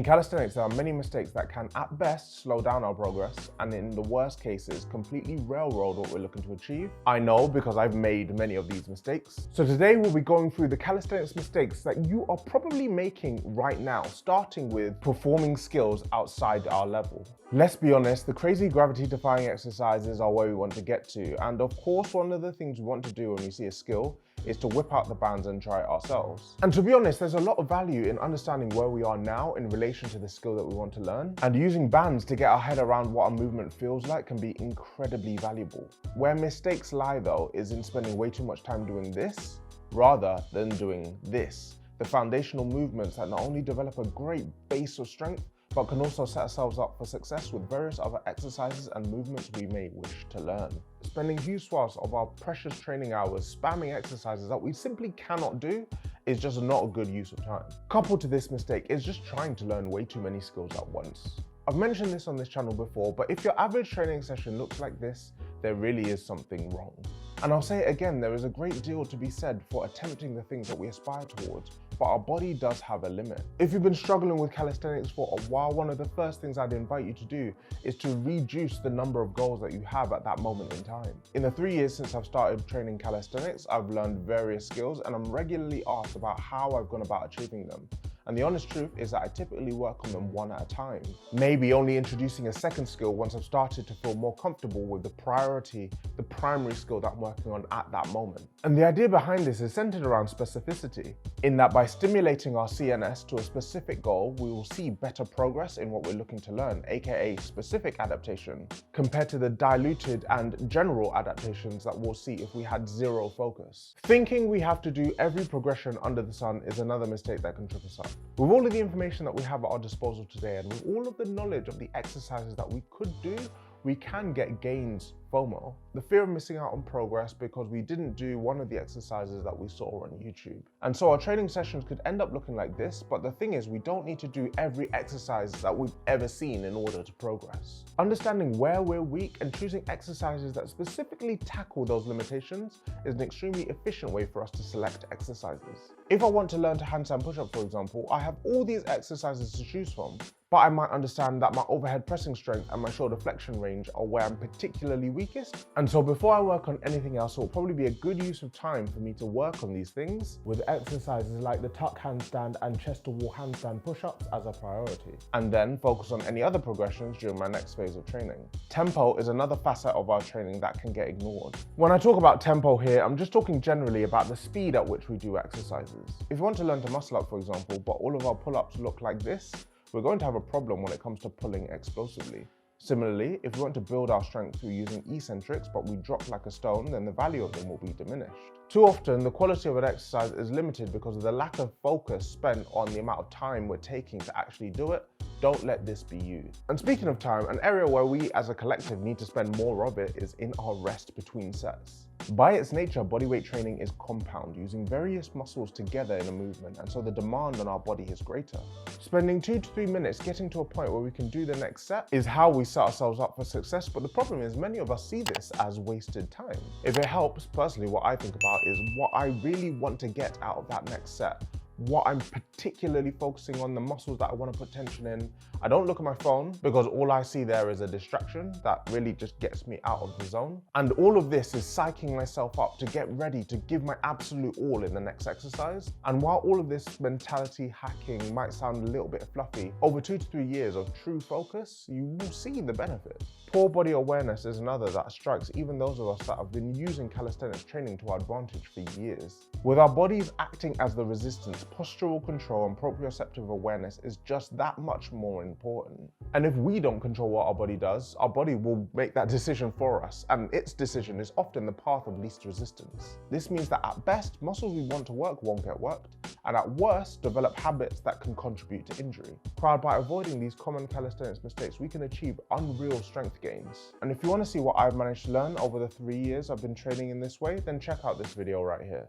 In calisthenics, there are many mistakes that can, at best, slow down our progress, and in the worst cases, completely railroad what we're looking to achieve. I know because I've made many of these mistakes. So today we'll be going through the calisthenics mistakes that you are probably making right now, starting with performing skills outside our level. Let's be honest, the crazy gravity-defying exercises are where we want to get to, and of course, one of the things we want to do when we see a skill is to whip out the bands and try it ourselves. And to be honest, there's a lot of value in understanding where we are now in relation to the skill that we want to learn, and using bands to get our head around what a movement feels like can be incredibly valuable. Where mistakes lie though is in spending way too much time doing this rather than doing this. The foundational movements that not only develop a great base of strength, but can also set ourselves up for success with various other exercises and movements we may wish to learn. Spending huge swaths of our precious training hours spamming exercises that we simply cannot do is just not a good use of time. Coupled to this mistake is just trying to learn way too many skills at once. I've mentioned this on this channel before, but if your average training session looks like this, there really is something wrong. And I'll say it again, there is a great deal to be said for attempting the things that we aspire towards, but our body does have a limit. If you've been struggling with calisthenics for a while, one of the first things I'd invite you to do is to reduce the number of goals that you have at that moment in time. In the 3 years since I've started training calisthenics, I've learned various skills and I'm regularly asked about how I've gone about achieving them. And the honest truth is that I typically work on them one at a time. Maybe only introducing a second skill once I've started to feel more comfortable with the primary skill that I'm working on at that moment. And the idea behind this is centered around specificity, in that by stimulating our CNS to a specific goal, we will see better progress in what we're looking to learn, aka specific adaptation, compared to the diluted and general adaptations that we'll see if we had zero focus. Thinking we have to do every progression under the sun is another mistake that can trip us up. With all of the information that we have at our disposal today, and with all of the knowledge of the exercises that we could do, we can get gains FOMO, the fear of missing out on progress because we didn't do one of the exercises that we saw on YouTube. And so our training sessions could end up looking like this, but the thing is we don't need to do every exercise that we've ever seen in order to progress. Understanding where we're weak and choosing exercises that specifically tackle those limitations is an extremely efficient way for us to select exercises. If I want to learn to handstand push-up, for example, I have all these exercises to choose from, but I might understand that my overhead pressing strength and my shoulder flexion range are where I'm particularly weakest. And so before I work on anything else, it will probably be a good use of time for me to work on these things with exercises like the tuck handstand and chest to wall handstand push-ups as a priority, and then focus on any other progressions during my next phase of training. Tempo is another facet of our training that can get ignored. When I talk about tempo here, I'm just talking generally about the speed at which we do exercises. If you want to learn to muscle up, for example, but all of our pull-ups look like this, we're going to have a problem when it comes to pulling explosively. Similarly, if we want to build our strength through using eccentrics but we drop like a stone, then the value of them will be diminished. Too often, the quality of an exercise is limited because of the lack of focus spent on the amount of time we're taking to actually do it. Don't let this be you. And speaking of time, an area where we as a collective need to spend more of it is in our rest between sets. By its nature, bodyweight training is compound, using various muscles together in a movement, and so the demand on our body is greater. Spending 2 to 3 minutes getting to a point where we can do the next set is how we set ourselves up for success, but the problem is many of us see this as wasted time. If it helps, personally, what I think about is what I really want to get out of that next set. What I'm particularly focusing on, the muscles that I want to put tension in. I don't look at my phone because all I see there is a distraction that really just gets me out of the zone. And all of this is psyching myself up to get ready to give my absolute all in the next exercise. And while all of this mentality hacking might sound a little bit fluffy, over 2 to 3 years of true focus, you will see the benefit. Poor body awareness is another that strikes even those of us that have been using calisthenics training to our advantage for years. With our bodies acting as the resistance, postural control and proprioceptive awareness is just that much more important. And if we don't control what our body does, our body will make that decision for us, and its decision is often the path of least resistance. This means that at best, muscles we want to work won't get worked, and at worst, develop habits that can contribute to injury. Crowd, by avoiding these common calisthenics mistakes, we can achieve unreal strength gains. And if you want to see what I've managed to learn over the 3 years I've been training in this way, then check out this video right here.